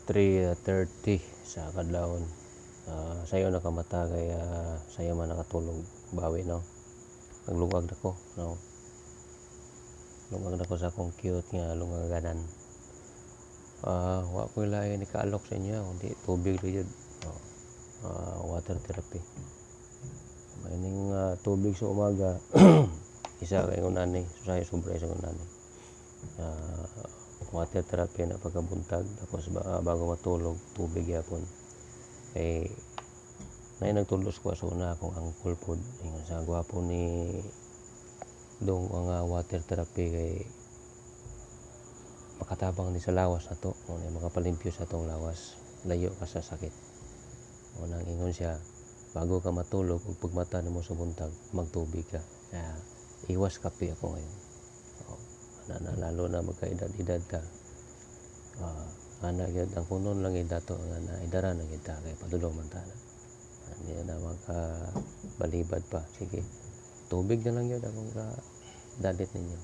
3:30 sa kadlawon. Sayo nakamata kay sayo man nakatulog bawi no. Naglungag nako no. Lungag nako sa akong cute nga lungaganan. Wa ko lain ni kaalok sa inyo kundi tubig ra gyud. Water therapy. May ning tubig sa umaga isa kay ngunani say sobra sa ngunani. Water therapy na pagkabuntag tapos bago matulog tubig yapon. Kay nagtulos ko sa una akong angkol pod ingon sa gwapo ni dong nga water therapy kay makatabang ni sa lawas nato mo makapalimpyo sa atong lawas layo ka sa sakit. Unang ingon siya bago ka matulog ug pagmata nimo sa buntag magtubig ka. Iwas kape ako ngayon. Lalo na magkaedad-edad ka. Ana gyud ang kunon lang gid dato nga naidara na gid ta kay padulong man ta. Hindi na makabalibad pa. Sige. Tubig na lang yun akong dalit ninyo.